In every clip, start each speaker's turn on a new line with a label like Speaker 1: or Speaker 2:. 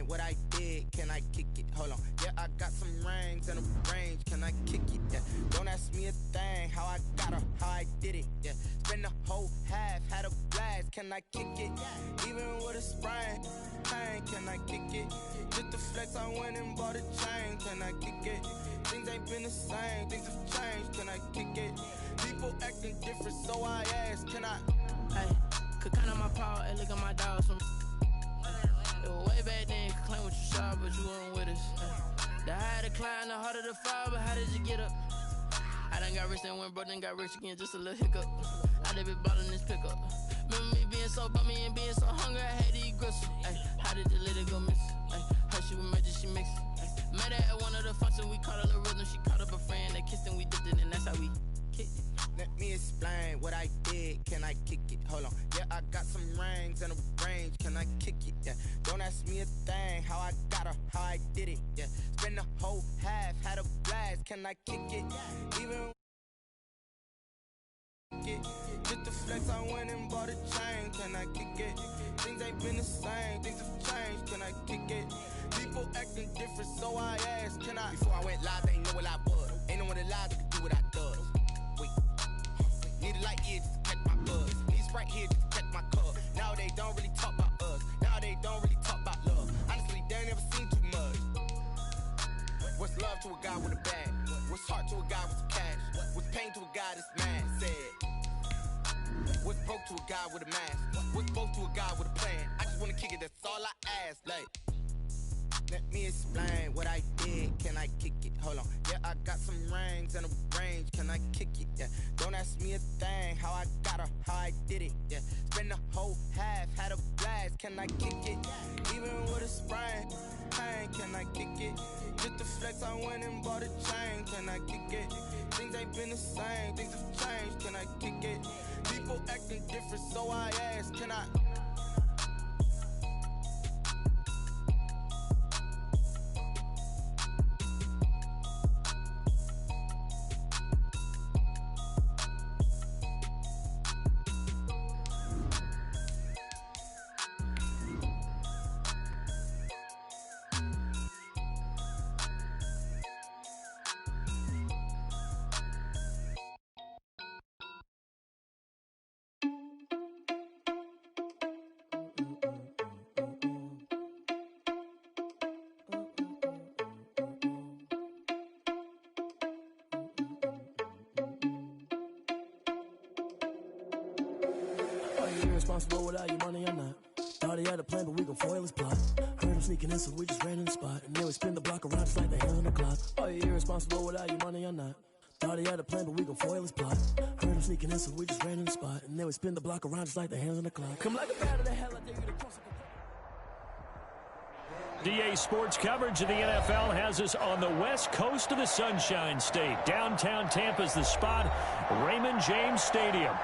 Speaker 1: explain what I did? Can I kick it? Hold on. Yeah, I got some rings and a range. Can I kick it? Yeah. Don't ask me a thing. How I got her, how I did it. Yeah. Spend the whole half, had a blast. Can I kick it? Even with a sprain, pain. Can I kick it? Just the flex, I went and bought a chain. Can I kick it? Things ain't been the same. Things have changed. Can I kick it? People acting different, so I ask. Can I?
Speaker 2: Hey, could count on my power and look at my dogs from. It was way back then, could claim what you saw, but you weren't with us. The higher the climb, the harder the fall, but how did you get up? I done got rich and went broke, then got rich again, just a little hiccup. I done been ballin' this pickup. Remember me being so bummy and being so hungry, I had to eat gristle. Ay, how did the lady go miss? Ay, how she was magic, she mixed. Met her at one of the functions, we caught a little rhythm, she caught up a friend, they kissed and we dipped it, and that's how we kicked it.
Speaker 1: Let me explain what I did. Can I kick it? Hold on. Yeah, I got some rings and a range. Can I kick it? Yeah. Don't ask me a thing. How I got her, how I did it. Yeah. Spend the whole half, had a blast. Can I kick it? Even just the flex, I went and bought a chain. Can I kick it? Things ain't been the same. Things have changed. Can I kick it? People acting different, so I asked. Can I? Before I went live, they ain't know what I was. Ain't no one alive that could do what I does. Wait. Need a light here just to catch my buzz. Need Sprite here just to catch my cup. Now they don't really talk about us. Now they don't really talk about love. Honestly, they ain't never seen too much. What's love to a guy with a bag? What's heart to a guy with some cash? What's pain to a guy that's mad? Said. What's broke to a guy with a mask? What's both to a guy with a plan? I just wanna kick it, that's all I ask. Like, let me explain what I did. Can I kick it? Hold on. Yeah, I got some rings and a range. Can I kick it? Yeah. Don't ask me a thing. How I got her, how I did it. Yeah. Spend the whole half, had a blast. Can I kick it? Even with a sprain, pain. Can I kick it? Just the flex, I went and bought a chain. Can I kick it? Things ain't been the same. Things have changed. Can I kick it? People acting different, so I ask. Can I?
Speaker 3: Irresponsible without your money or not. Thought he had a plan, but we gon' foil his plot. Heard him sneaking in, so we just ran in the spot. And then we spin the block around just like the hands on the clock. Are you irresponsible without your money or not? Thought he had a plan, but we gon' foil his plot. Heard him sneaking in, so we just ran in the spot. And then we spin the block around just like the hands on the clock. Come like a bat of the hell, I dare you to cross the
Speaker 4: DA Sports coverage of the NFL has us on the west coast of the Sunshine State. Downtown Tampa's the spot, Raymond James Stadium.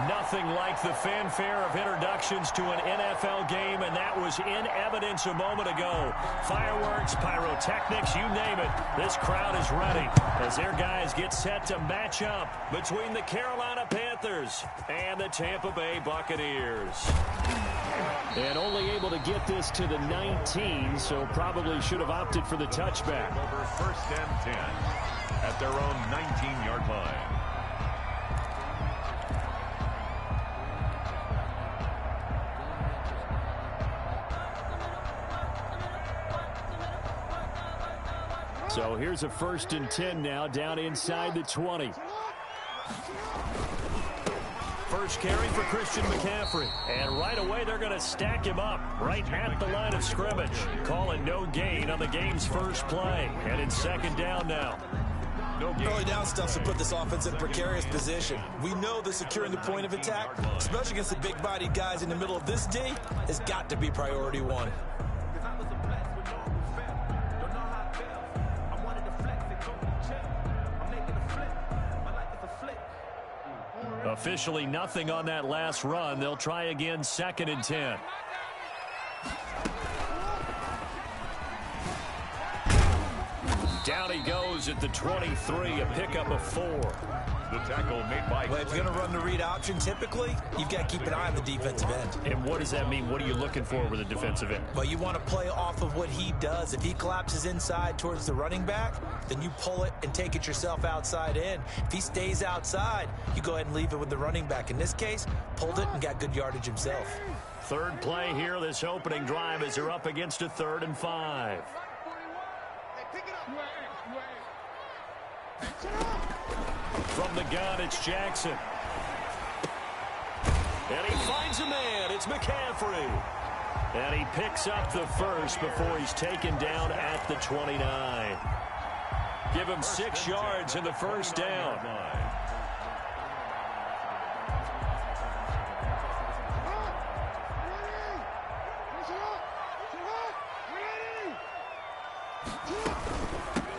Speaker 4: Nothing like the fanfare of introductions to an NFL game, and that was in evidence a moment ago. Fireworks, pyrotechnics, you name it. This crowd is ready as their guys get set to match up between the Carolina Panthers and the Tampa Bay Buccaneers. And only able to get this to the 19, so probably should have opted for the touchback.
Speaker 5: Over 1st and 10 at their own 19-yard line.
Speaker 4: So here's a 1st and 10 now, down inside the 20. First carry for Christian McCaffrey. And right away, they're going to stack him up right at the line of scrimmage. Calling no gain on the game's first play. And in 2nd down now.
Speaker 6: Early down stuff to put this offense in a precarious position. We know that securing the point of attack, especially against the big-bodied guys in the middle of this D, has got to be priority one.
Speaker 4: Officially nothing on that last run. They'll try again 2nd and 10. Down he goes at the 23, a pickup of 4.
Speaker 5: The tackle made by...
Speaker 6: Well, if you're going to run the read option, typically, you've got to keep an eye on the defensive end.
Speaker 4: And what does that mean? What are you looking for with a defensive end?
Speaker 6: Well, you want to play off of what he does. If he collapses inside towards the running back, then you pull it and take it yourself outside in. If he stays outside, you go ahead and leave it with the running back. In this case, pulled it and got good yardage himself.
Speaker 4: Third play here, this opening drive, as they're up against a 3rd and 5. From the gun, it's Jackson. And he finds a man. It's McCaffrey. And he picks up the first before he's taken down at the 29. Give him 6 yards in the first down.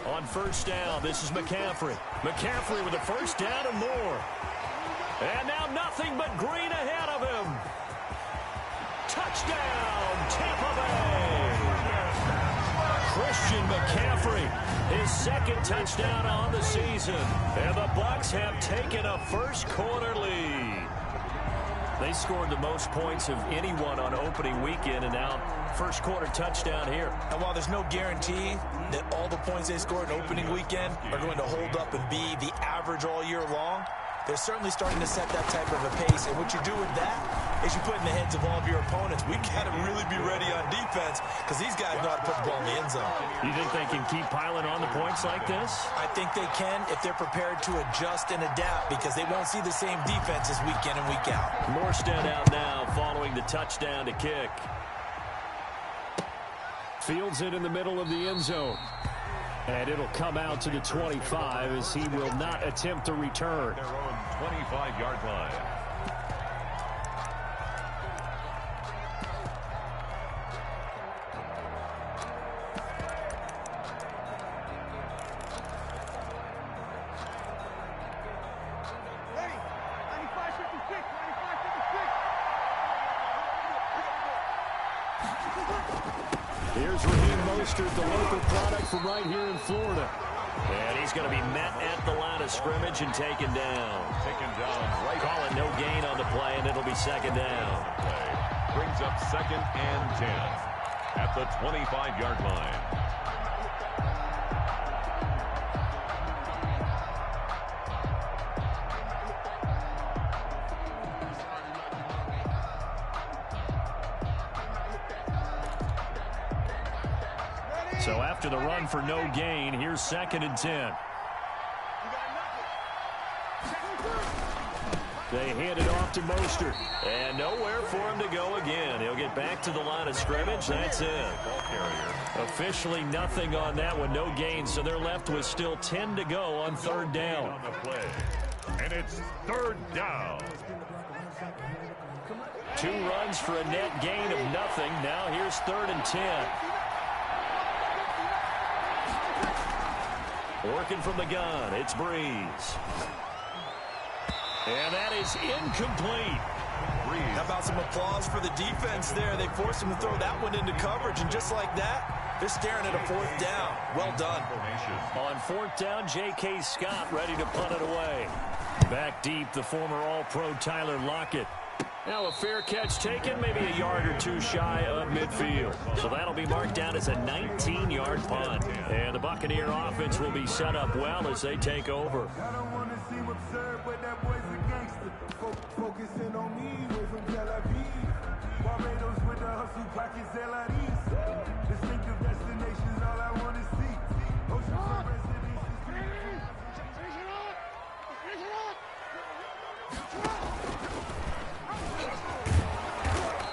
Speaker 4: On first down, this is McCaffrey. McCaffrey with a first down and more. And now nothing but green ahead of him. Touchdown, Tampa Bay. Christian McCaffrey, his 2nd touchdown on the season. And the Bucs have taken a first-quarter lead. They scored the most points of anyone on opening weekend, and now first-quarter touchdown here.
Speaker 6: And while there's no guarantee that all the points they scored in opening weekend are going to hold up and be the average all year long, they're certainly starting to set that type of a pace. And what you do with that is you put in the heads of all of your opponents, we got to really be ready on defense because these guys know how to put the ball in the end zone.
Speaker 4: You think they can keep piling on the points like this?
Speaker 6: I think they can if they're prepared to adjust and adapt because they won't see the same defenses week in and week out.
Speaker 4: Morstead out now following the touchdown to kick. Fields it in the middle of the end zone. And it'll come out to the 25 as he will not attempt to return.
Speaker 5: Their own 25-yard line.
Speaker 4: Here's Raheem Mostert, the local product from right here in Florida. And he's going to be met at the line of scrimmage and taken down.
Speaker 5: Taken down right.
Speaker 4: Calling no gain on the play, and it'll be 2nd down.
Speaker 5: Brings up 2nd and 10 at the 25-yard line.
Speaker 4: So after the run for no gain, here's 2nd and 10. They hand it off to Mostert. And nowhere for him to go again. He'll get back to the line of scrimmage. That's it.
Speaker 5: Ball carrier.
Speaker 4: Officially nothing on that one. No gain. So they're left with still 10 to go on 3rd down.
Speaker 5: On the play. And it's 3rd down.
Speaker 4: 2 runs for a net gain of nothing. Now here's 3rd and 10. Working from the gun, it's Breeze. And that is incomplete.
Speaker 6: How about some applause for the defense there? They forced him to throw that one into coverage, and just like that, they're staring at a 4th down. Well done.
Speaker 4: On 4th down, J.K. Scott ready to punt it away. Back deep, the former All-Pro Tyler Lockett. Now a fair catch taken, maybe a yard or 2 shy of midfield. So that'll be marked down as a 19-yard punt. And the Buccaneer offense will be set up well as they take over.
Speaker 7: I don't want to seem absurd, but that boy's a gangster. Focusing on me, way from Tel Aviv. Barbados with the hustle, pockets LIDs. Distinctive destinations, all I want to see. Oceanfront residences.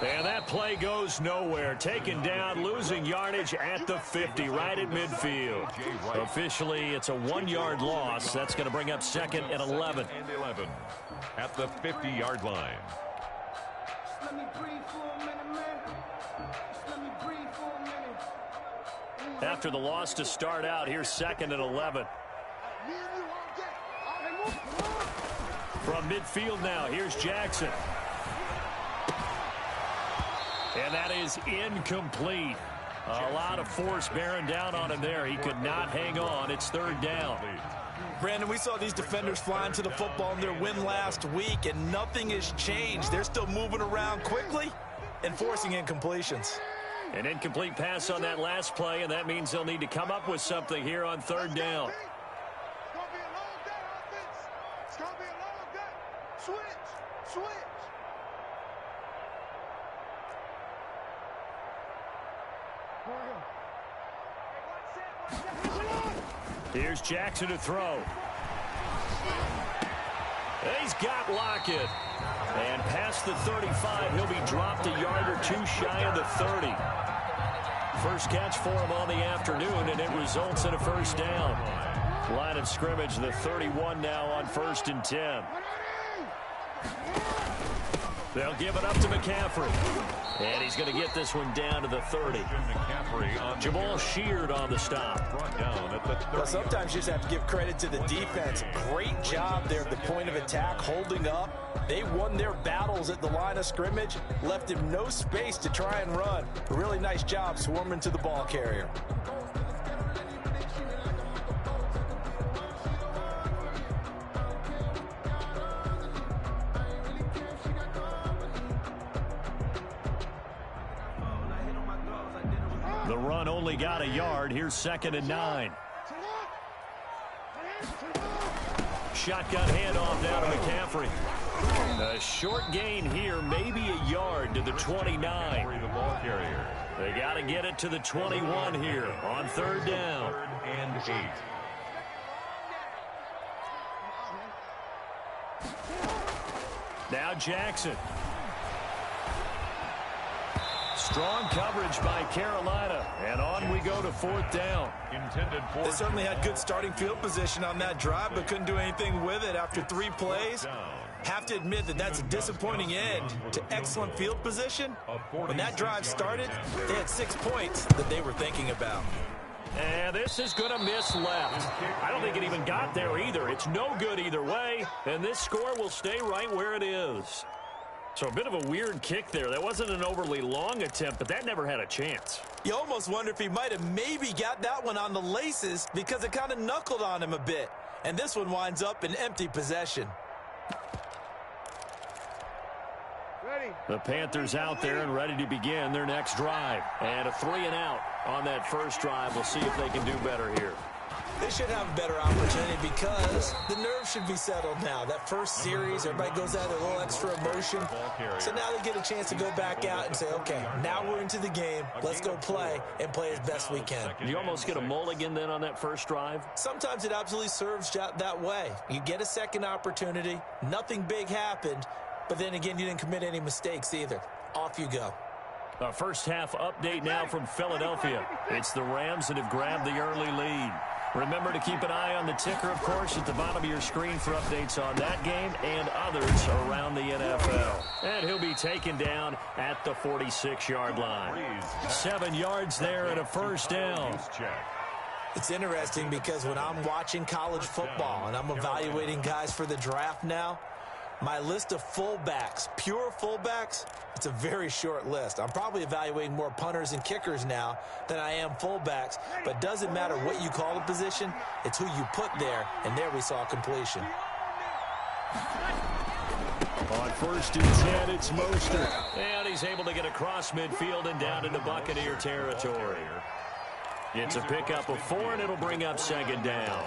Speaker 4: And that play goes nowhere. Taken down, losing yardage at the 50, right at midfield. Officially, it's a 1-yard loss. That's going to bring up 2nd and 11.
Speaker 5: And 11 at the 50-yard line.
Speaker 7: Let me breathe for a minute, man. Let me breathe for a minute.
Speaker 4: After the loss to start out, here's 2nd and 11. From midfield now, here's Jackson. And that is incomplete. A lot of force bearing down on him there. He could not hang on. It's third down.
Speaker 6: Brandon, we saw these defenders flying to the football in their win last week, and nothing has changed. They're still moving around quickly and forcing incompletions.
Speaker 4: An incomplete pass on that last play, and that means they'll need to come up with something here on third down.
Speaker 7: It's going to be a long day, offense. It's going to be a long day. Switch.
Speaker 4: Here's Jackson to throw. He's got Lockett. And past the 35, he'll be dropped a yard or two shy of the 30. First catch for him on the afternoon, and it results in a first down. Line of scrimmage, the 31 now on 1st and 10. They'll give it up to McCaffrey. And he's going to get this one down to the 30. Jamal Sheard on the stop.
Speaker 6: Well, sometimes you just have to give credit to the defense. Great job there at the point of attack, holding up. They won their battles at the line of scrimmage, left him no space to try and run. A really nice job swarming to the ball carrier.
Speaker 4: The run only got a yard. Here's 2nd and 9. Shotgun handoff now to McCaffrey. A short gain here, maybe a yard to the 29. They got to get it to the 21 here on third down.
Speaker 5: 3rd and 8.
Speaker 4: Now Jackson. Strong coverage by Carolina, and on we go to 4th down.
Speaker 6: They certainly had good starting field position on that drive, but couldn't do anything with it after 3 plays. Have to admit that that's a disappointing end to excellent field position. When that drive started, they had 6 points that they were thinking about.
Speaker 4: And this is going to miss left. I don't think it even got there either. It's no good either way, and this score will stay right where it is. So a bit of a weird kick there. That wasn't an overly long attempt, but that never had a chance.
Speaker 6: You almost wonder if he might have maybe got that one on the laces because it kind of knuckled on him a bit. And this one winds up in empty possession.
Speaker 4: The Panthers out there and ready to begin their next drive. And a 3 and out on that first drive. We'll see if they can do better here.
Speaker 6: They should have a better opportunity because the nerves should be settled now. That first series, everybody goes out with a little extra emotion. So now they get a chance to go back out and say, okay, now we're into the game. Let's go play and play as best we can.
Speaker 4: You almost get a mulligan then on that first drive?
Speaker 6: Sometimes it absolutely serves that way. You get a second opportunity. Nothing big happened. But then again, you didn't commit any mistakes either. Off you go.
Speaker 4: A first half update now from Philadelphia. It's the Rams that have grabbed the early lead. Remember to keep an eye on the ticker, of course, at the bottom of your screen for updates on that game and others around the NFL. And he'll be taken down at the 46-yard line. 7 yards there and a first down.
Speaker 6: It's interesting because when I'm watching college football and I'm evaluating guys for the draft now, my list of fullbacks, pure fullbacks, it's a very short list. I'm probably evaluating more punters and kickers now than I am fullbacks, but doesn't matter what you call the position, it's who you put there, and there we saw completion.
Speaker 4: On 1st and 10, it's Mostert. And he's able to get across midfield and down into Buccaneer territory. It's a pickup of 4, and it'll bring up 2nd down.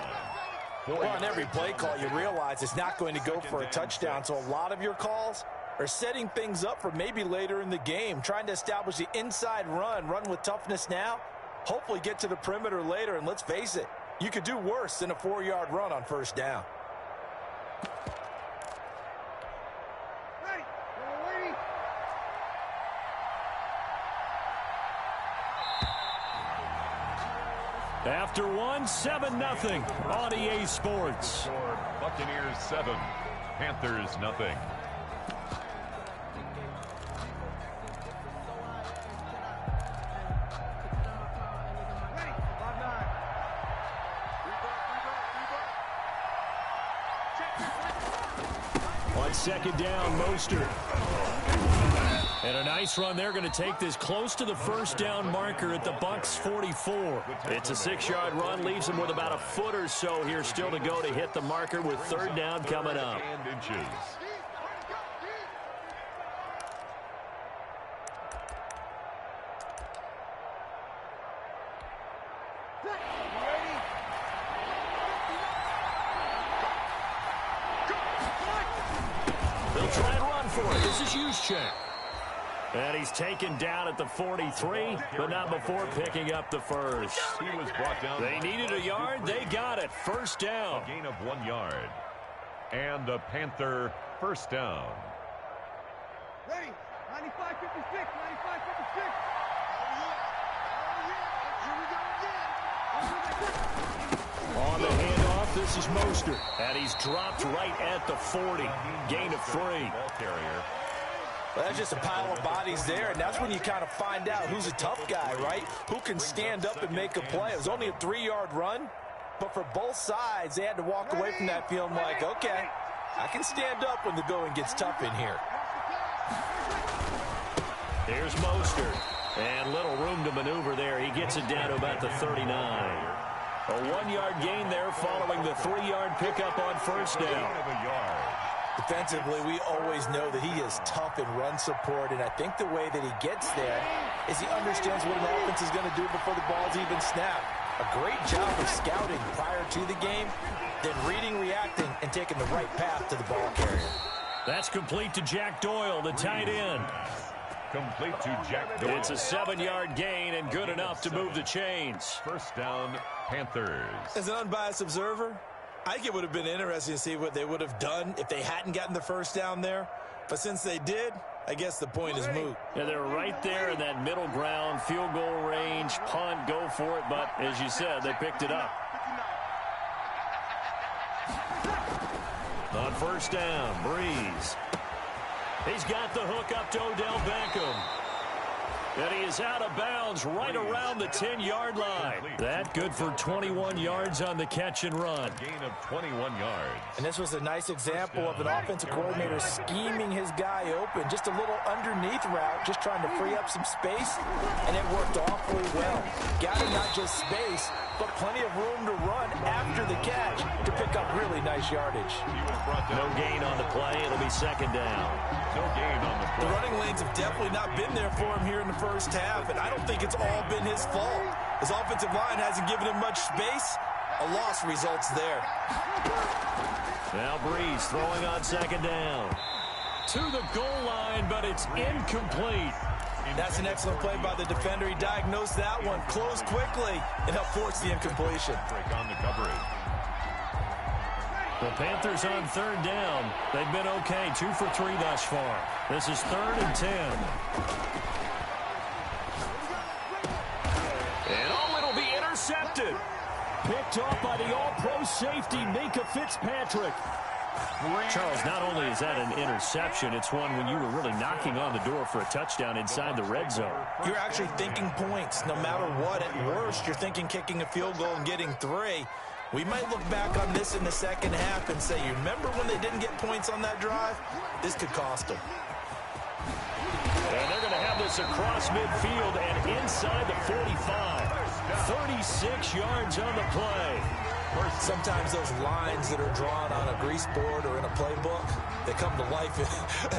Speaker 6: Well, on every play call, you realize it's not going to go for a touchdown, so a lot of your calls are setting things up for maybe later in the game, trying to establish the inside run with toughness now, hopefully get to the perimeter later, and let's face it, you could do worse than a 4-yard run on 1st down.
Speaker 4: After 1, 7-0 on EA Sports.
Speaker 5: Buccaneers 7, Panthers 0.
Speaker 4: On 2nd down, Mostert. And a nice run there, going to take this close to the first down marker at the Bucs 44. It's a 6-yard run, leaves them with about a foot or so here still to go to hit the marker with third down coming up. They'll try and run for it. This is Juszczyk. And he's taken down at the 43, but not before picking up the first.
Speaker 5: He was brought down.
Speaker 4: They needed a yard. They got it. First down.
Speaker 5: A gain of 1 yard. And a Panther first down.
Speaker 7: Ready? 95-56, 95-56.
Speaker 4: On the handoff, this is Mostert. And he's dropped right at the 40. Gain of 3.
Speaker 5: Ball carrier.
Speaker 6: Well, that's just a pile of bodies there, and that's when you kind of find out who's a tough guy, right? Who can stand up and make a play. It was only a 3-yard run, but for both sides, they had to walk away from that feeling like, okay, I can stand up when the going gets tough in here.
Speaker 4: Here's Mostert. And little room to maneuver there. He gets it down to about the 39. A 1-yard gain there following the 3-yard pickup on first down.
Speaker 6: Defensively, we always know that he is tough in run support, and I think the way that he gets there is he understands what an offense is going to do before the ball's even snapped. A great job of scouting prior to the game, then reading, reacting, and taking the right path to the ball carrier.
Speaker 4: That's complete to Jack Doyle, the tight end.
Speaker 5: Complete to Jack Doyle.
Speaker 4: It's a 7-yard gain and good enough to move the chains.
Speaker 5: First down, Panthers.
Speaker 6: As an unbiased observer, I think it would have been interesting to see what they would have done if they hadn't gotten the first down there. But since they did, I guess the point is moot.
Speaker 4: Yeah, they're right there in that middle ground, field goal range, punt, go for it. But as you said, they picked it up. On first down, Breeze. He's got the hook up to Odell Beckham. And he is out of bounds right around the 10-yard line. That good for 21 yards on the catch and run.
Speaker 5: Gain of 21 yards.
Speaker 6: And this was a nice example of an offensive coordinator scheming his guy open. Just a little underneath route, just trying to free up some space, and it worked awfully well. Got him not just space, but plenty of room to run after the catch to pick up really nice yardage.
Speaker 4: No gain on the play. It'll be second down.
Speaker 5: No gain on the play.
Speaker 6: The running lanes have definitely not been there for him here in the first half, and I don't think it's all been his fault. His offensive line hasn't given him much space. A loss results there.
Speaker 4: Now Breeze throwing on second down. To the goal line, but it's incomplete.
Speaker 6: That's an excellent play by the defender. He diagnosed that one, closed quickly, and helped force the incompletion.
Speaker 5: Break on the coverage.
Speaker 4: The Panthers on third down. They've been okay, 2 for 3 thus far. This is 3rd and 10. And it'll be intercepted. Picked off by the all-pro safety, Minkah Fitzpatrick. Charles, not only is that an interception, it's one when you were really knocking on the door for a touchdown inside the red zone.
Speaker 6: You're actually thinking points. No matter what, at worst, you're thinking kicking a field goal and getting 3. We might look back on this in the second half and say, you remember when they didn't get points on that drive? This could cost them.
Speaker 4: And they're going to have this across midfield and inside the 45. 36 yards on the play.
Speaker 6: Sometimes those lines that are drawn on a grease board or in a playbook, they come to life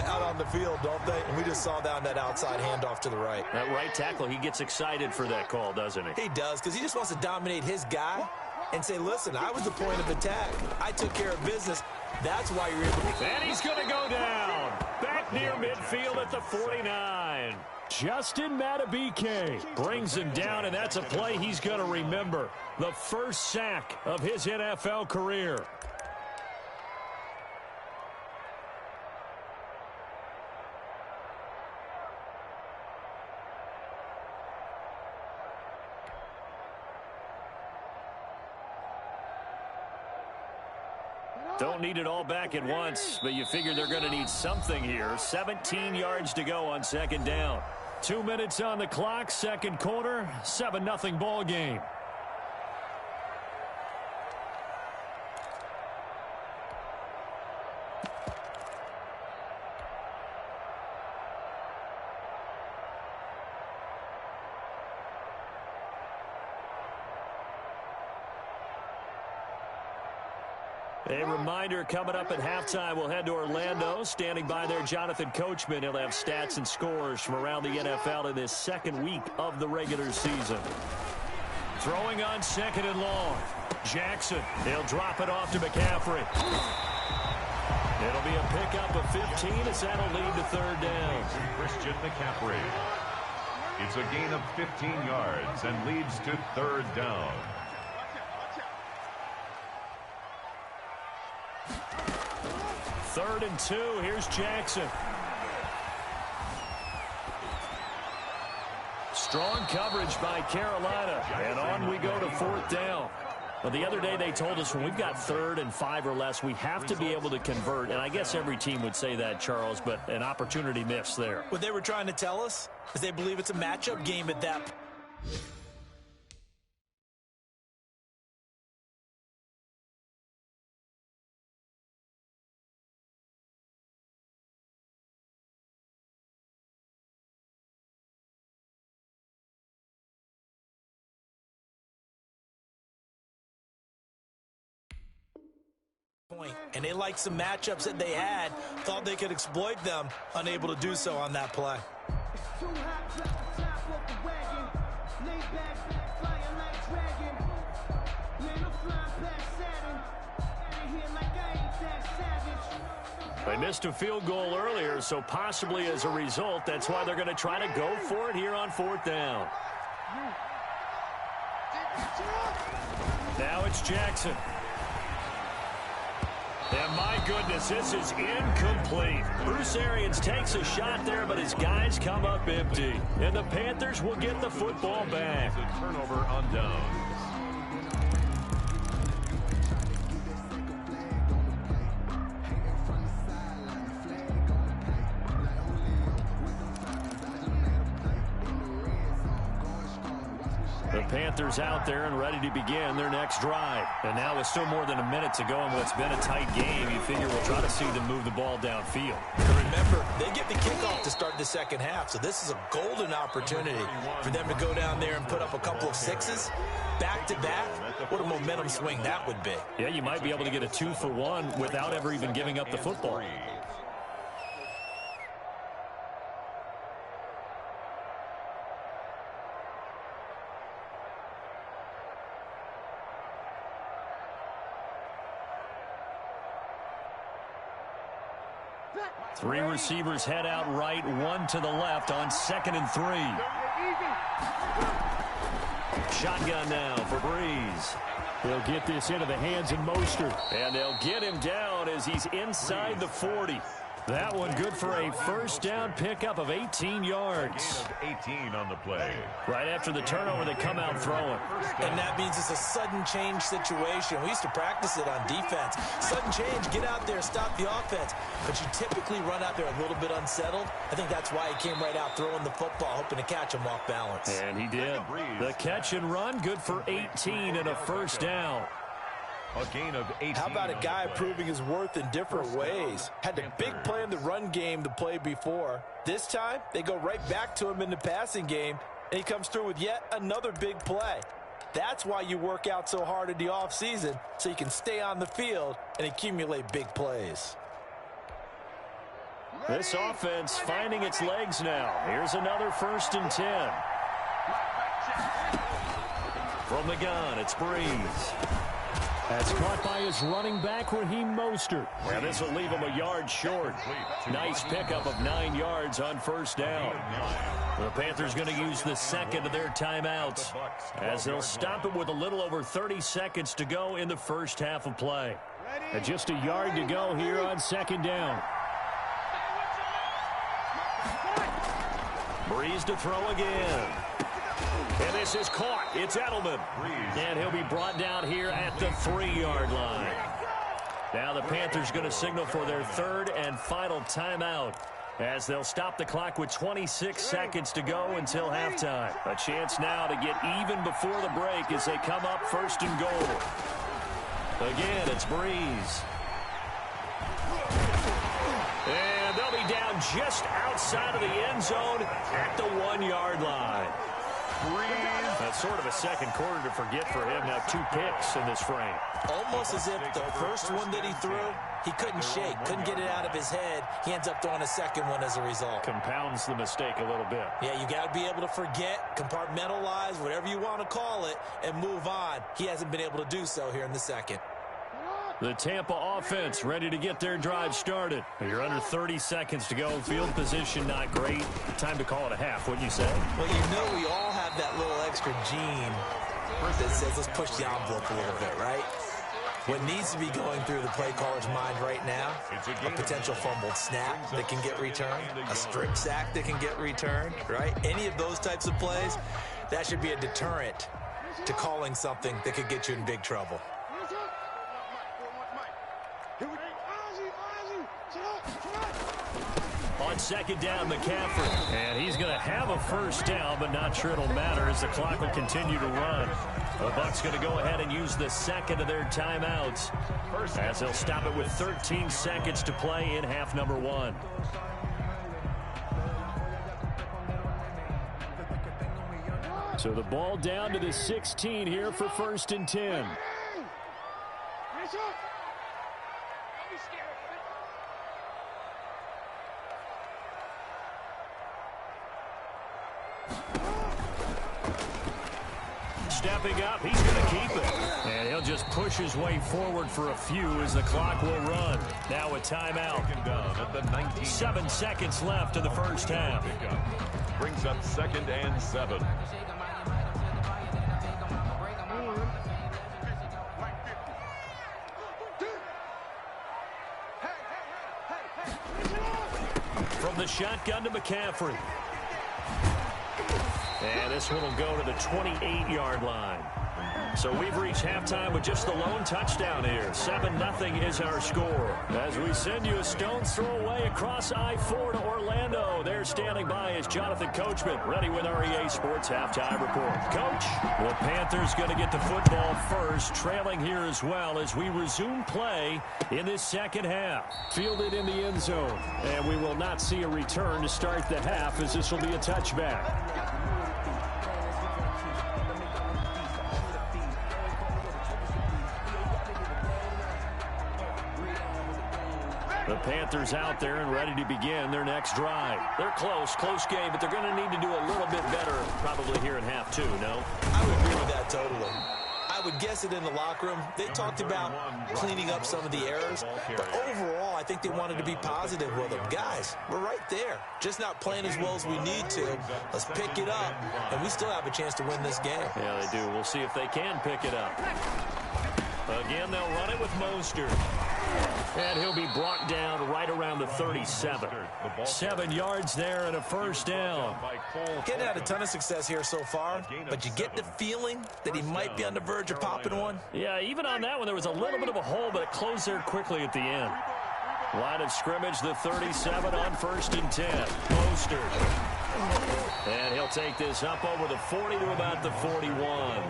Speaker 6: out on the field, don't they? And we just saw down that outside handoff to the right.
Speaker 4: That right tackle, he gets excited for that call, doesn't he?
Speaker 6: He does, because he just wants to dominate his guy and say, listen, I was the point of attack. I took care of business. That's why you're able to...
Speaker 4: And he's going to go down. Back near midfield at the 49. Justin Madubuike brings him down, and that's a play he's going to remember. The first sack of his NFL career. Don't need it all back at once, but you figure they're going to need something here. 17 yards to go on second down. 2 minutes on the clock, second quarter, 7-0 ball game. A reminder coming up at halftime, we'll head to Orlando. Standing by there, Jonathan Coachman. He'll have stats and scores from around the NFL in this second week of the regular season. Throwing on second and long. Jackson, he'll drop it off to McCaffrey. It'll be a pickup of 15 as that'll lead to third down.
Speaker 5: Christian McCaffrey. It's a gain of 15 yards and leads to third down.
Speaker 4: Third and 2. Here's Jackson. Strong coverage by Carolina. And on we go to fourth down. Well, the other day they told us when we've got third and 5 or less, we have to be able to convert. And I guess every team would say that, Charles, but an opportunity missed there.
Speaker 6: What they were trying to tell us is they believe it's a matchup game at that point. And they liked some matchups that they had, thought they could exploit them, unable to do so on that play.
Speaker 4: They missed a field goal earlier, so possibly as a result, that's why they're going to try to go for it here on fourth down. Now it's Jackson. And my goodness, this is incomplete. Bruce Arians takes a shot there, but his guys come up empty. And the Panthers will get the football back.
Speaker 5: It's a turnover on downs.
Speaker 4: The Panthers out there and ready to begin their next drive. And now with still more than a minute to go in what's been a tight game, you figure we'll try to see them move the ball downfield.
Speaker 6: And remember, they get the kickoff to start the second half, so this is a golden opportunity for them to go down there and put up a couple of sixes back-to-back. What a momentum swing that would be.
Speaker 4: Yeah, you might be able to get a 2-for-1 without ever even giving up the football. Three receivers head out right, one to the left on 2nd and 3. Shotgun now for Breeze. They'll get this into the hands of Mostert. And they'll get him down as he's inside the 40. That one good for a first down pickup of 18 yards.
Speaker 5: 18 on the play.
Speaker 4: Right after the turnover, they come out throwing.
Speaker 6: And that means it's a sudden change situation. We used to practice it on defense. Sudden change, get out there, stop the offense. But you typically run out there a little bit unsettled. I think that's why he came right out throwing the football, hoping to catch him off balance.
Speaker 4: And he did. The catch and run, good for 18 and a first down.
Speaker 5: A gain of 18.
Speaker 6: How about a guy proving his worth in different ways? Had a big play in the run game to play before. This time, they go right back to him in the passing game, and he comes through with yet another big play. That's why you work out so hard in the offseason, so you can stay on the field and accumulate big plays.
Speaker 4: This offense finding its legs now. Here's another 1st and 10. From the gun, it's Breeze. That's caught by his running back, Raheem Mostert. Well, this will leave him a yard short. Nice pickup of 9 yards on first down. The Panthers going to use the second of their timeouts as they'll stop it with a little over 30 seconds to go in the first half of play. And just a yard to go here on 2nd down. Breeze to throw again. And this is caught. It's Edelman. And he'll be brought down here at the 3-yard line. Now the Panthers going to signal for their 3rd and final timeout as they'll stop the clock with 26 seconds to go until halftime. A chance now to get even before the break as they come up 1st and goal. Again, it's Breeze. And they'll be down just outside of the end zone at the 1-yard line. That's sort of a second quarter to forget for him. Now 2 picks in this frame.
Speaker 6: Almost as if the first one that he threw, he couldn't shake, couldn't get it out of his head. He ends up throwing a second one as a result.
Speaker 4: Compounds the mistake a little bit.
Speaker 6: Yeah, you got to be able to forget, compartmentalize, whatever you want to call it, and move on. He hasn't been able to do so here in the second.
Speaker 4: The Tampa offense ready to get their drive started. You're under 30 seconds to go. Field position not great. Time to call it a half, wouldn't you say?
Speaker 6: Well, you know we all have that little extra gene that says let's push the envelope a little bit, right? What needs to be going through the play caller's mind right now, a potential fumbled snap that can get returned, a strip sack that can get returned, right? Any of those types of plays, that should be a deterrent to calling something that could get you in big trouble.
Speaker 4: On second down, McCaffrey. And he's going to have a first down, but not sure it'll matter as the clock will continue to run. The Bucs going to go ahead and use the second of their timeouts as they'll stop it with 13 seconds to play in half number 1. So the ball down to the 16 here for 1st and 10. Stepping up, he's going to keep it. And he'll just push his way forward for a few as the clock will run. Now a timeout. 7 seconds left in the first half.
Speaker 5: Brings up 2nd and 7.
Speaker 4: From the shotgun to McCaffrey. And this one will go to the 28-yard line. So we've reached halftime with just the lone touchdown here. 7-0 is our score. As we send you a stone's throw away across I-4 to Orlando. There standing by is Jonathan Coachman, ready with our EA Sports Halftime Report. Coach, the Panthers going to get the football first, trailing here as well as we resume play in this second half. Fielded in the end zone, and we will not see a return to start the half as this will be a touchback. The Panthers out there and ready to begin their next drive. They're close game, but they're going to need to do a little bit better probably here in half 2, no?
Speaker 6: I would agree with that totally. I would guess it in the locker room. They talked about cleaning up some of the errors, but overall, I think they wanted to be positive with them. Guys, we're right there. Just not playing as well as we need to. Let's pick it up, and we still have a chance to win this game.
Speaker 4: Yeah, they do. We'll see if they can pick it up. Again, they'll run it with Mostert. And he'll be brought down right around the 37. 7 yards there and a first down.
Speaker 6: Getting had a ton of success here so far, but you get the feeling that he might be on the verge of popping one.
Speaker 4: Yeah, even on that one, there was a little bit of a hole, but it closed there quickly at the end. Line of scrimmage, the 37 on 1st and 10. Mostert. And he'll take this up over the 40 to about the 41.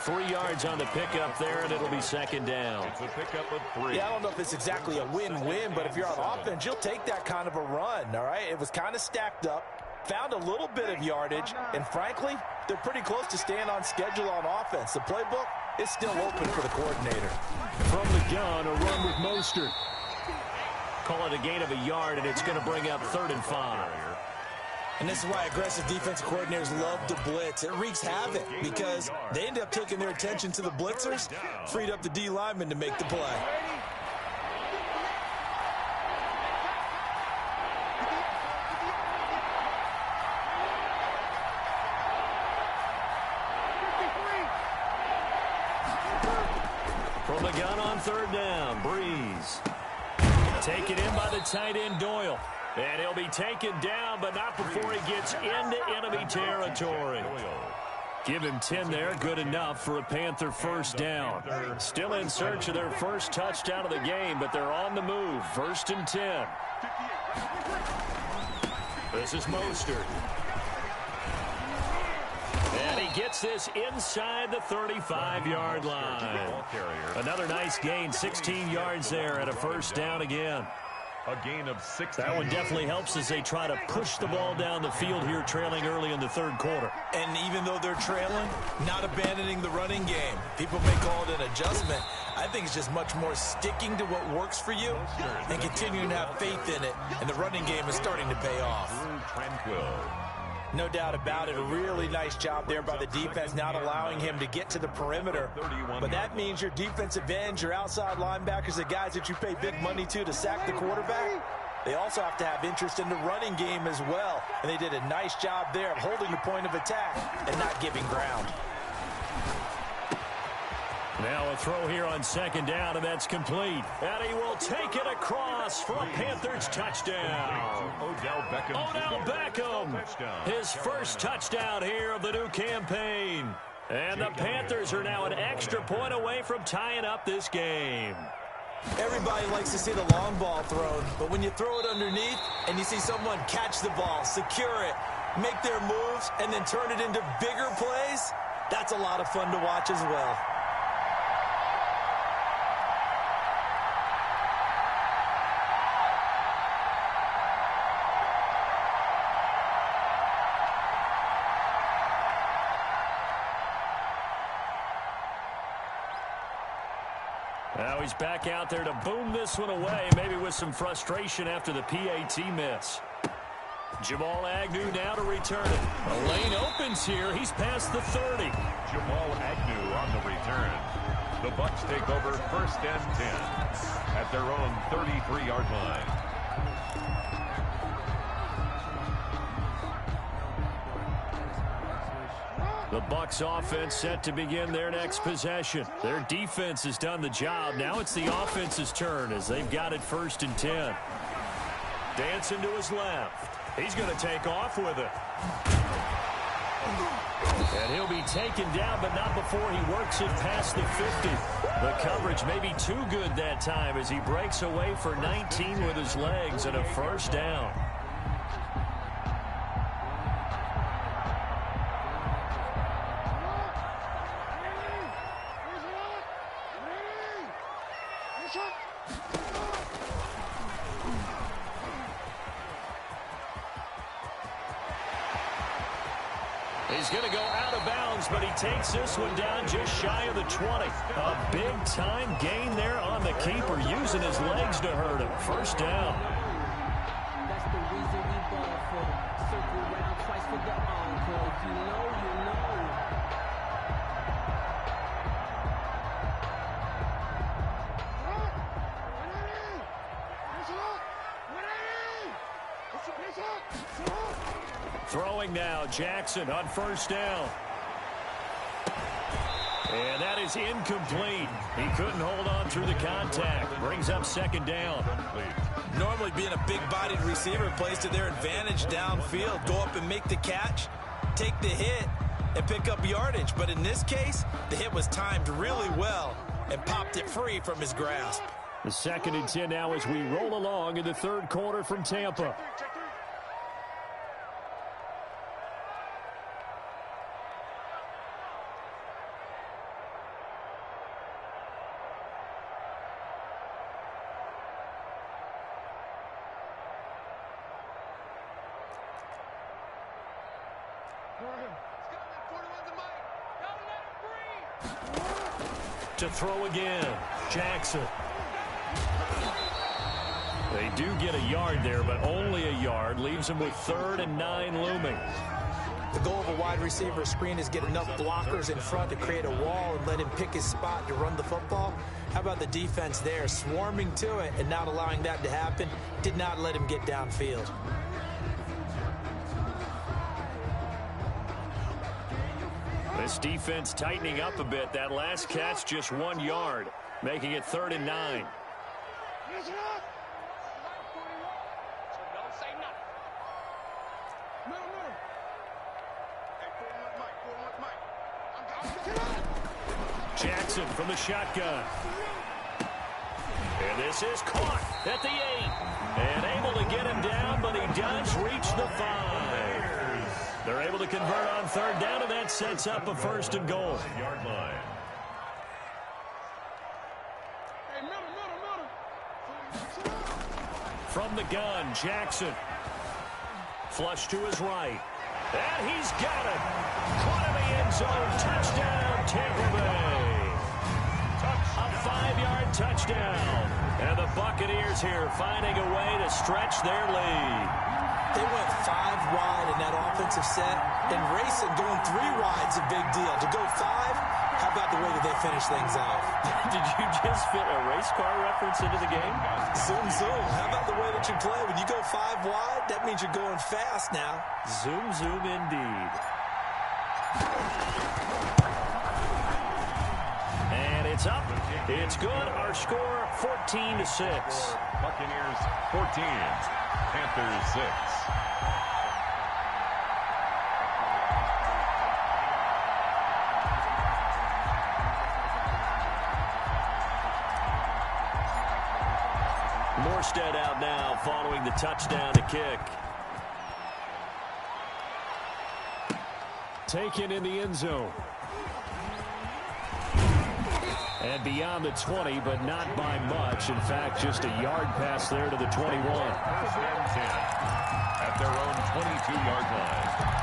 Speaker 4: 3 yards on the pickup there, and it'll be second down.
Speaker 5: It's a pickup of 3.
Speaker 6: Yeah, I don't know if it's exactly a win-win, but if you're on offense, you'll take that kind of a run, all right? It was kind of stacked up, found a little bit of yardage, and frankly, they're pretty close to staying on schedule on offense. The playbook is still open for the coordinator.
Speaker 4: From the gun, a run with Mostert. Call it a gain of a yard, and it's going to bring up 3rd and 5.
Speaker 6: And this is why aggressive defensive coordinators love to blitz. It wreaks havoc because they end up taking their attention to the blitzers, freed up the D lineman to make the play.
Speaker 4: From the gun on 3rd down, Breeze. Taken in by the tight end, Doyle. And he'll be taken down, but not before he gets into enemy territory. Give him 10 there, good enough for a Panther first down. Still in search of their first touchdown of the game, but they're on the move. 1st and 10. This is Mostert. And he gets this inside the 35-yard line. Another nice gain, 16 yards there, and a first down again.
Speaker 5: A gain of 6.
Speaker 4: That one definitely helps as they try to push the ball down the field here, trailing early in the third quarter.
Speaker 6: And even though they're trailing, not abandoning the running game. People may call it an adjustment. I think it's just much more sticking to what works for you and continuing to have faith in it. And the running game is starting to pay off.
Speaker 5: Tranquil.
Speaker 6: No doubt about it. A really nice job there by the defense, not allowing him to get to the perimeter. But that means your defensive ends, your outside linebackers, the guys that you pay big money to sack the quarterback, they also have to have interest in the running game as well. And they did a nice job there of holding the point of attack and not giving ground.
Speaker 4: Now a throw here on second down, and that's complete. And he will take it across for a Panthers touchdown.
Speaker 5: Odell
Speaker 4: Beckham, his first touchdown here of the new campaign. And the Panthers are now an extra point away from tying up this game.
Speaker 6: Everybody likes to see the long ball thrown, but when you throw it underneath and you see someone catch the ball, secure it, make their moves, and then turn it into bigger plays, that's a lot of fun to watch as well.
Speaker 4: Now he's back out there to boom this one away, maybe with some frustration after the PAT miss. Jamal Agnew now to return it. The lane opens here. He's past the 30.
Speaker 5: Jamal Agnew on the return. The Bucs take over 1st and 10 at their own 33-yard line.
Speaker 4: The Bucs offense set to begin their next possession. Their defense has done the job. Now it's the offense's turn as they've got it 1st and 10. Dancing to his left. He's going to take off with it. And he'll be taken down, but not before he works it past the 50. The coverage may be too good that time as he breaks away for 19 with his legs and a 1st down. He's going to go out of bounds, but he takes this one down just shy of the 20. A big-time gain there on the keeper, using his legs to hurt him. 1st down.
Speaker 8: That's the reason we ball for them. Circle around twice for the encore. If you know, you know.
Speaker 4: Throwing now, Jackson on 1st down. And that is incomplete. He couldn't hold on through the contact. Brings up 2nd down.
Speaker 6: Normally being a big-bodied receiver plays to their advantage downfield. Go up and make the catch, take the hit, and pick up yardage. But in this case, the hit was timed really well and popped it free from his grasp.
Speaker 4: The 2nd and 10 now as we roll along in the 3rd quarter from Tampa. To throw again, Jackson. They do get a yard there, but only a yard. Leaves him with 3rd and 9 looming.
Speaker 6: The goal of a wide receiver screen is get enough blockers in front to create a wall and let him pick his spot to run the football. How about the defense there, swarming to it and not allowing that to happen? Did not let him get downfield.
Speaker 4: This defense tightening up a bit. That last catch just 1 yard, making it 3rd and 9. Jackson from the shotgun. And this is caught at the 8. And able to get him down, but he does reach the 5. They're able to convert on 3rd down, and that sets up a 1st and goal.
Speaker 5: Yard line.
Speaker 4: From the gun, Jackson. Flush to his right. And he's got it. Caught in the end zone. Touchdown, Tampa Bay. A 5-yard touchdown. And the Buccaneers here finding a way to stretch their lead.
Speaker 6: They went 5 wide in that offensive set. And racing, going 3 wide's a big deal. To go 5, how about the way that they finish things off?
Speaker 4: Did you just fit a race car reference into the game?
Speaker 6: Zoom, zoom. How about the way that you play? When you go 5 wide, that means you're going fast now.
Speaker 4: Zoom, zoom indeed. And it's up. It's good. Our score, 14-6.
Speaker 5: Buccaneers 14, Panthers 6.
Speaker 4: Morstead out now following the touchdown to kick. Taken in the end zone. And beyond the 20, but not by much. In fact, just a yard pass there to the 21.
Speaker 5: First and 10 at their own 22-yard line.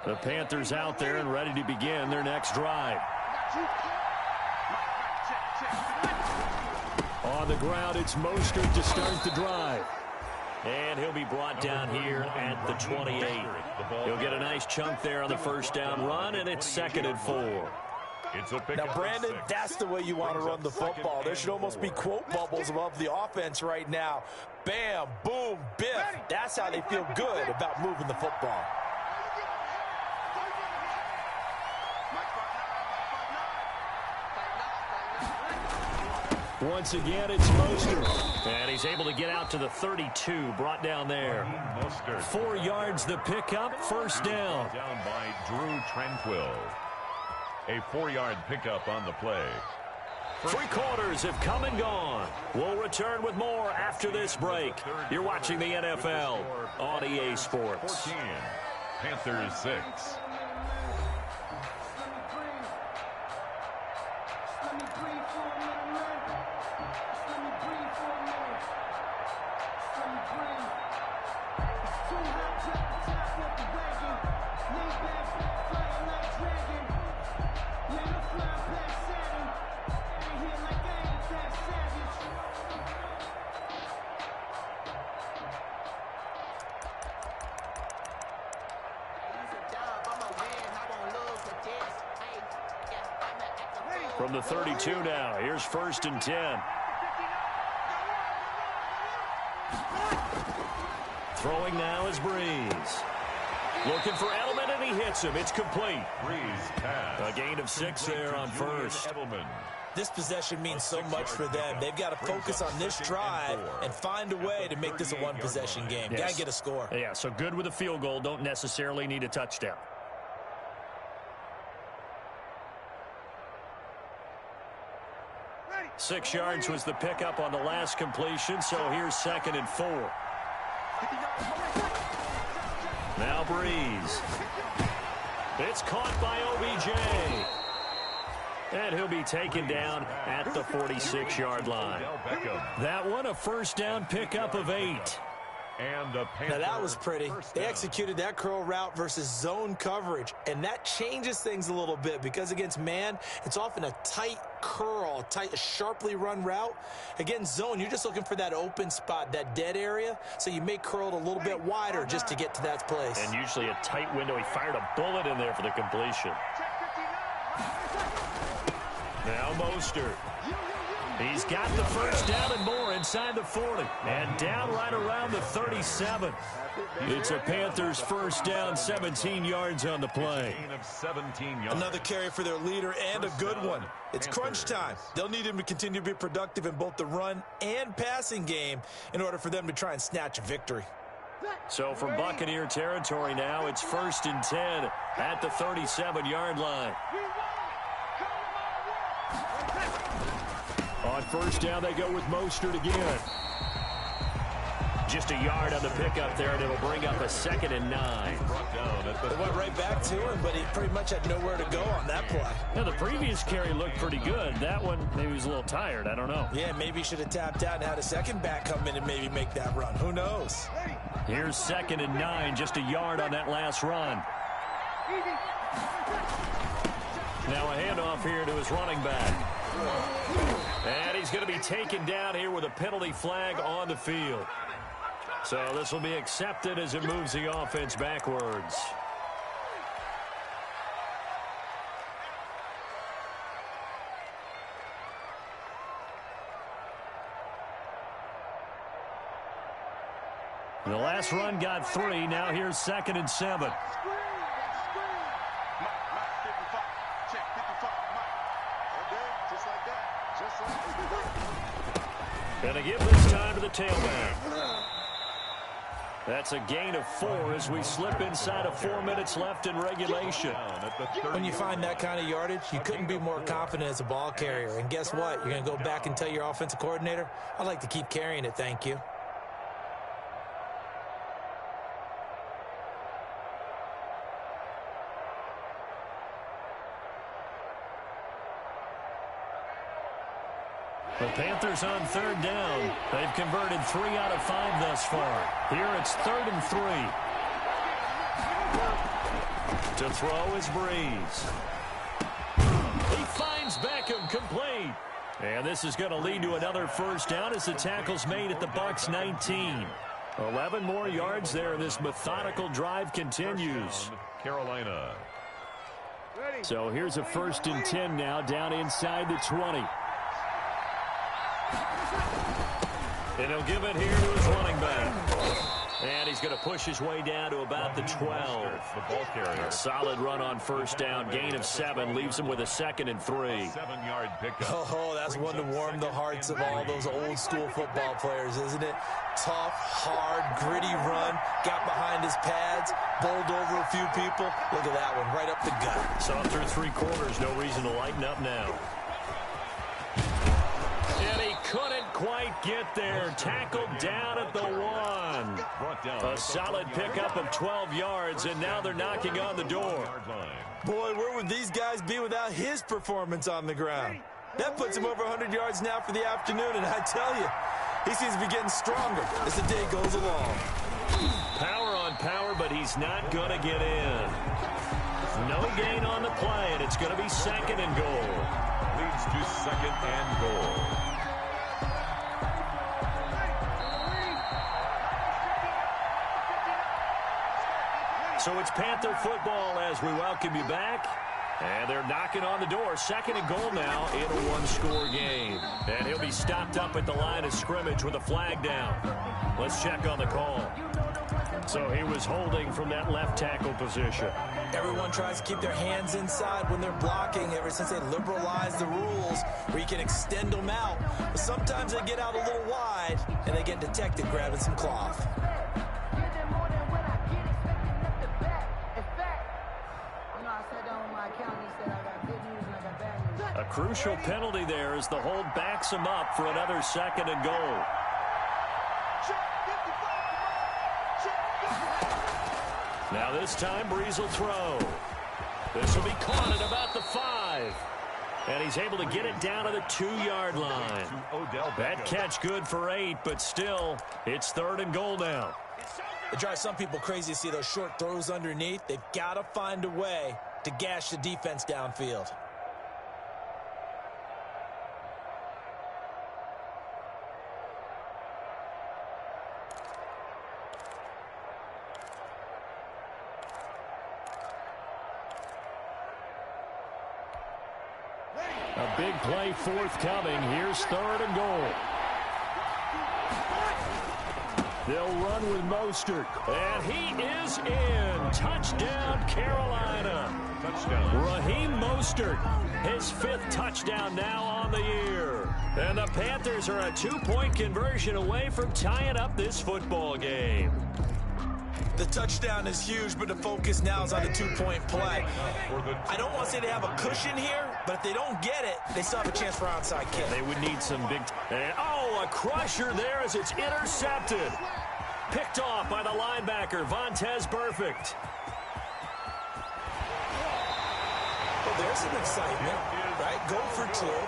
Speaker 4: The Panthers out there and ready to begin their next drive. On the ground, it's Mostert to start the drive. And he'll be brought down here at the 28. He'll get a nice chunk there on the first down run, and it's 2nd and 4.
Speaker 6: Now, Brandon, that's the way you want to run the football. There should almost be quote bubbles above the offense right now. Bam, boom, biff. That's how they feel good about moving the football.
Speaker 4: Once again, it's Mostert. And he's able to get out to the 32, brought down there. 4 yards the pickup, first down.
Speaker 5: Down by Drew Tranquill. A 4-yard pickup on the play.
Speaker 4: 3 quarters have come and gone. We'll return with more after this break. You're watching the NFL on EA Sports.
Speaker 5: 14, Panthers 6.
Speaker 4: From the 32 now, here's 1st and 10. Throwing now is Breeze. Looking for Edelman, and he hits him. It's complete.
Speaker 5: Breeze pass.
Speaker 4: A gain of 6 there on first.
Speaker 5: Edelman.
Speaker 6: This possession means so much for them. They've got to focus on this drive and find a way to make this a one-possession game.
Speaker 4: Yes.
Speaker 6: Got to get a score.
Speaker 4: Yeah, so good with a field goal. Don't necessarily need a touchdown. Ready. 6 yards was the pickup on the last completion, so here's 2nd and 4. Now Breeze. It's caught by OBJ. And he'll be taken down at the 46-yard line. That one, a first down pickup of 8.
Speaker 5: And
Speaker 6: now that was pretty. They executed that curl route versus zone coverage, and that changes things a little bit because against man, it's often a tight curl, a sharply run route. Against zone, you're just looking for that open spot, that dead area, so you make curl a little bit wider just to get to that place.
Speaker 4: And usually a tight window. He fired a bullet in there for the completion. Now Mostert. He's got the first down and more inside the 40. And down right around the 37. It's a Panthers first down, 17 yards on the play.
Speaker 6: Another carry for their leader and a good one. It's crunch time. They'll need him to continue to be productive in both the run and passing game in order for them to try and snatch a victory.
Speaker 4: So from Buccaneer territory now, it's 1st and 10 at the 37-yard line. On first down, they go with Mostert again. Just a yard on the pickup there, and it'll bring up a 2nd and 9.
Speaker 6: They went right back to him, but he pretty much had nowhere to go on that play.
Speaker 4: Now, the previous carry looked pretty good. That one, maybe he was a little tired. I don't know.
Speaker 6: Yeah, maybe he should have tapped out and had a second back come in and maybe make that run. Who knows?
Speaker 4: Here's 2nd and 9, just a yard on that last run. Now a handoff here to his running back. And he's going to be taken down here with a penalty flag on the field. So this will be accepted as it moves the offense backwards. The last run got 3. Now here's 2nd and 7. And a give this time to the tailback. That's a gain of 4 as we slip inside of 4 minutes left in regulation.
Speaker 6: When you find that kind of yardage, you couldn't be more confident as a ball carrier. And guess what? You're going to go back and tell your offensive coordinator, I'd like to keep carrying it, thank you.
Speaker 4: The Panthers on 3rd down. They've converted 3 out of 5 thus far. Here it's 3rd and 3. To throw is Breeze. He finds Beckham complete. And this is going to lead to another first down as the tackle's made at the Bucs 19. 11 more yards there. This methodical drive continues.
Speaker 5: Carolina.
Speaker 4: So here's a 1st and 10 now down inside the 20. And he'll give it here to his running back. And he's going to push his way down to about the 12.
Speaker 5: The ball carrier.
Speaker 4: A solid run on first down. Gain of 7 leaves him with a 2nd and 3.
Speaker 5: 7-yard pickup.
Speaker 6: Oh, that's one to warm the hearts of all those old school football players, isn't it? Tough, hard, gritty run. Got behind his pads. Bowled over a few people. Look at that one, right up the gut.
Speaker 4: So through 3 quarters, no reason to lighten up now. And he couldn't quite get there. Tackled down at the 1. A solid pickup of 12 yards, and now they're knocking on the door.
Speaker 6: Boy, where would these guys be without his performance on the ground? That puts him over 100 yards now for the afternoon, and I tell you, he seems to be getting stronger as the day goes along.
Speaker 4: Power on power, but he's not going to get in. No gain on the play, and it's going to be 2nd and goal.
Speaker 5: Leads to 2nd and goal.
Speaker 4: So it's Panther football as we welcome you back. And they're knocking on the door. 2nd and goal now in a 1-score game. And he'll be stopped up at the line of scrimmage with a flag down. Let's check on the call. So he was holding from that left tackle position.
Speaker 6: Everyone tries to keep their hands inside when they're blocking ever since they liberalized the rules where you can extend them out. But sometimes they get out a little wide and they get detected grabbing some cloth.
Speaker 4: A crucial penalty there as the hold backs him up for another 2nd and goal. Now this time Breeze will throw. This will be caught at about the 5. And he's able to get it down to the 2-yard line. That catch good for 8, but still, it's 3rd and goal now.
Speaker 6: It drives some people crazy to see those short throws underneath. They've got to find a way to gash the defense downfield.
Speaker 4: A big play forthcoming. Here's 3rd and goal. They'll run with Mostert. And he is in. Touchdown, Carolina.
Speaker 5: Touchdown.
Speaker 4: Raheem Mostert, his 5th touchdown now on the year. And the Panthers are a 2-point conversion away from tying up this football game.
Speaker 6: The touchdown is huge, but the focus now is on the two-point play. I don't want to say they have a cushion here, but if they don't get it, they still have a chance for onside kick.
Speaker 4: They would need some big... a crusher there as it's intercepted. Picked off by the linebacker, Vontaze Burfict.
Speaker 6: Well, there's some excitement, right? Go for two,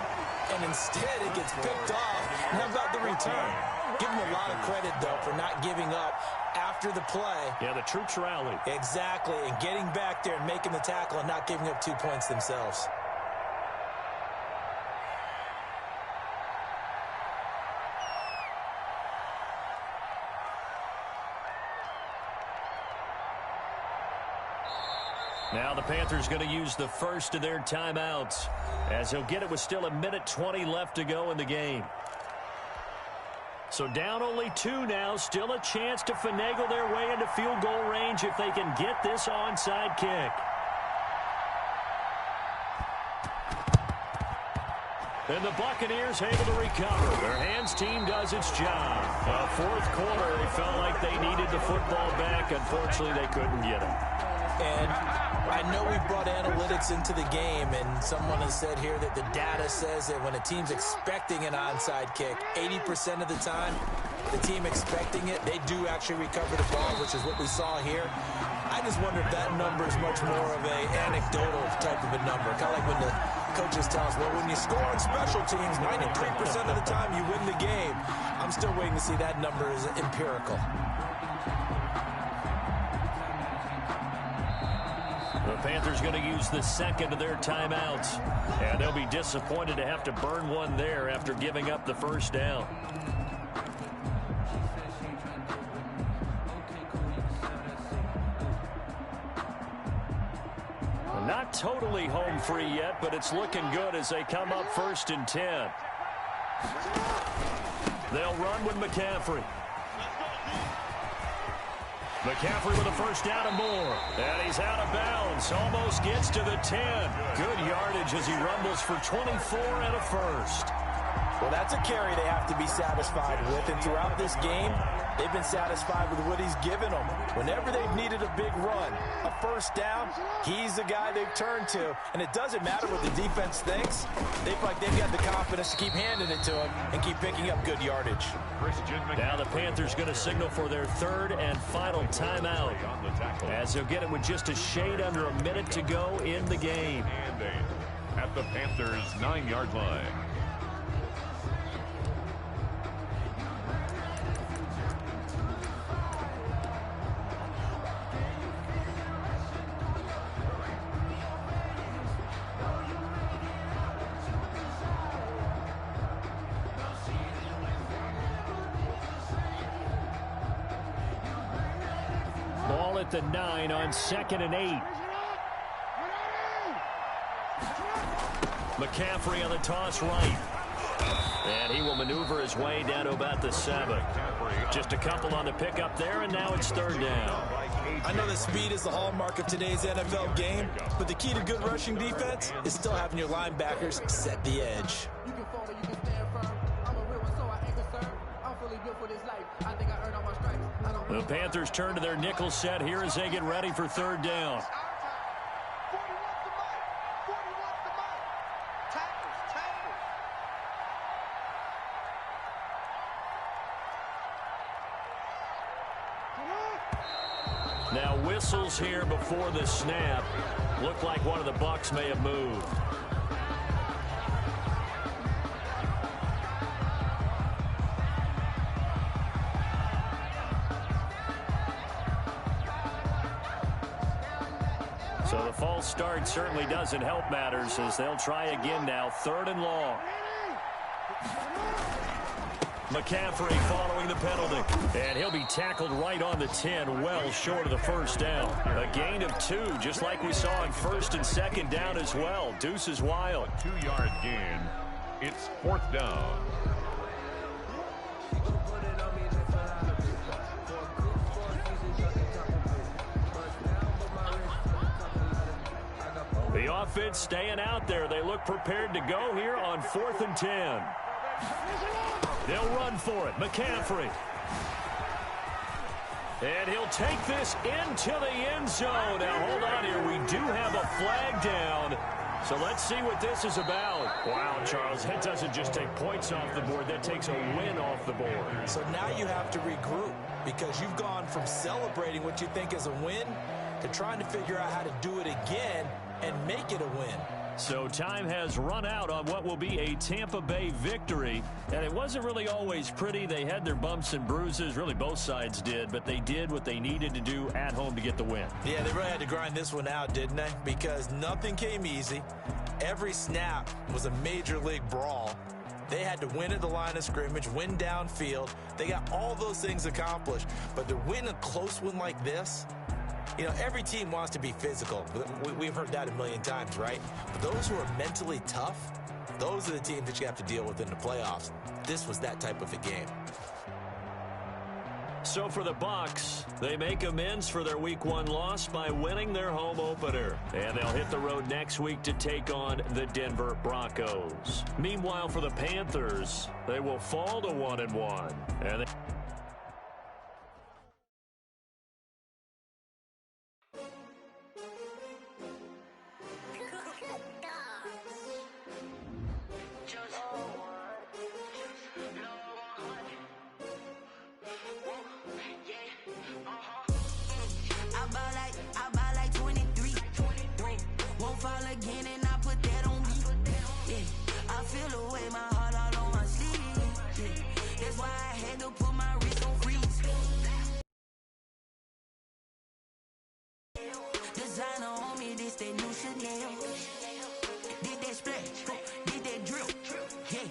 Speaker 6: and instead it gets picked off. And how about the return? Give them a lot of credit, though, for not giving up after the play.
Speaker 4: Yeah, the troops rallied.
Speaker 6: Exactly, and getting back there and making the tackle and not giving up 2 points themselves.
Speaker 4: Now the Panthers going to use the first of their timeouts, as he'll get it with still 1:20 left to go in the game. So down only 2 now, still a chance to finagle their way into field goal range if they can get this onside kick. And the Buccaneers able to recover. Their hands team does its job. Fourth quarter, they felt like they needed the football back. Unfortunately, they couldn't get it.
Speaker 6: And I know we brought analytics into the game, and someone has said here that the data says that when a team's expecting an onside kick, 80% of the time, the team expecting it, they do actually recover the ball, which is what we saw here. I just wonder if that number is much more of a anecdotal type of a number. Kind of like when the coaches tell us, well, when you score on special teams, 93% of the time you win the game. I'm still waiting to see that number is empirical.
Speaker 4: The Panthers going to use the second of their timeouts, and they'll be disappointed to have to burn one there after giving up the first down. Not totally home free yet, but it's looking good as they come up 1st and 10. They'll run with McCaffrey. McCaffrey with a first down and more. And he's out of bounds. Almost gets to the 10. Good yardage as he rumbles for 24 and a first.
Speaker 6: Well, that's a carry they have to be satisfied with. And throughout this game, they've been satisfied with what he's given them. Whenever they've needed a big run, a first down, he's the guy they've turned to. And it doesn't matter what the defense thinks. They feel like they've got the confidence to keep handing it to him and keep picking up good yardage.
Speaker 4: Now the Panthers going to signal for their third and final timeout, as they'll get it with just a shade under a minute to go in the game.
Speaker 5: At the Panthers' 9-yard line.
Speaker 4: Ball at the 9 on 2nd and 8. McCaffrey on the toss right. And he will maneuver his way down to about the 7. Just a couple on the pickup there, and now it's 3rd down.
Speaker 6: I know that speed is the hallmark of today's NFL game, but the key to good rushing defense is still having your linebackers set the edge.
Speaker 4: The Panthers turn to their nickel set here as they get ready for 3rd down. Now whistles here before the snap. Looked like one of the Bucs may have moved. So the false start certainly doesn't help matters as they'll try again now. 3rd and long. McCaffrey following the penalty. And he'll be tackled right on the 10, well short of the first down. A gain of 2, just like we saw on 1st and 2nd down as well. Deuce is wild.
Speaker 5: 2-yard gain. It's 4th down.
Speaker 4: The offense staying out there. They look prepared to go here on 4th and 10. They'll run for it. McCaffrey. And he'll take this into the end zone. Now, hold on here. We do have a flag down. So let's see what this is about. Wow, Charles, that doesn't just take points off the board. That takes a win off the board.
Speaker 6: So now you have to regroup because you've gone from celebrating what you think is a win to trying to figure out how to do it again and make it a win.
Speaker 4: So time has run out on what will be a Tampa Bay victory. And it wasn't really always pretty. They had their bumps and bruises. Really, both sides did. But they did what they needed to do at home to get the win.
Speaker 6: Yeah, they really had to grind this one out, didn't they? Because nothing came easy. Every snap was a major league brawl. They had to win at the line of scrimmage, win downfield. They got all those things accomplished. But to win a close one like this, you know, every team wants to be physical. We've heard that a million times, right? But those who are mentally tough, those are the teams that you have to deal with in the playoffs. This was that type of a game.
Speaker 4: So for the Bucs, they make amends for their Week 1 loss by winning their home opener. And they'll hit the road next week to take on the Denver Broncos. Meanwhile, for the Panthers, they will fall to 1-1. And
Speaker 9: Designer on me, this that new Chanel. Did that splash, did that drill. Yeah,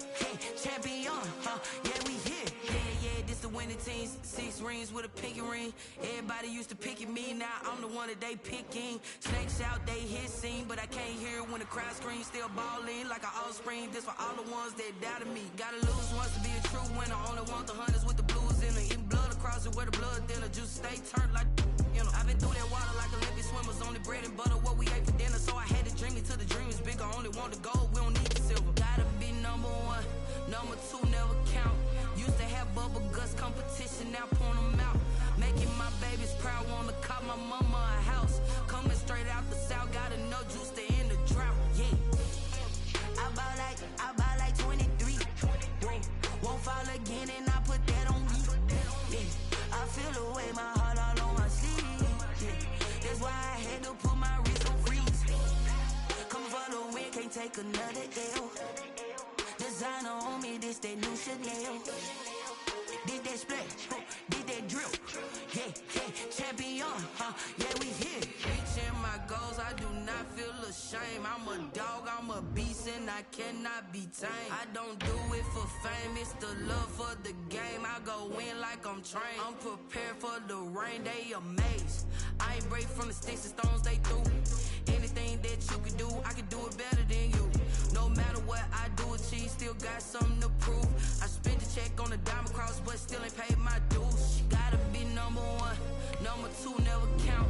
Speaker 9: champion, yeah, we here. Yeah, this the winning team. 6 rings with a pinky ring. Everybody used to pick at me, now I'm the one that they picking. Snakes out, they hit scene, but I can't hear when the crowd screams. Still balling like an offspring. This for all the ones that doubted me. Gotta lose once to be a true winner. Only want the hunters with the blues in it. Eating blood across it where the blood thinner. Juice stay turned like, you know. I've been through that water like Olympic swimmers. Only bread and butter, what we ate for dinner. So I had to dream it till the dream is bigger. Only want the gold, we don't need the silver. Gotta be number 1, number 2 never count. Used to have bubble guts competition, now point them out. Making my babies proud, wanna cop my mama a house. Coming straight out the south, got enough juice to end the drought. Yeah, I buy like 23. Won't fall again, and I put that on me. Yeah, I feel the way, my heart all on my sleeve. Yeah, that's why I had to put my wrist on freeze. Coming for the win, can't take another L. Designer on me, this that new Chanel. Did that splash, did that drill. Yeah, champion, yeah, we here. Reaching my goals, I do not feel ashamed. I'm a dog, I'm a beast, and I cannot be tamed. I don't do it for fame, it's the love for the game. I go in like I'm trained. I'm prepared for the rain, they amazed. I ain't break from the sticks and stones they threw. Anything that you can do, I can do it better than you. No matter what I do, achieve, still got something to prove. I spent the check on the diamond cross, but still ain't paid my dues. Gotta be number 1, number 2 never count.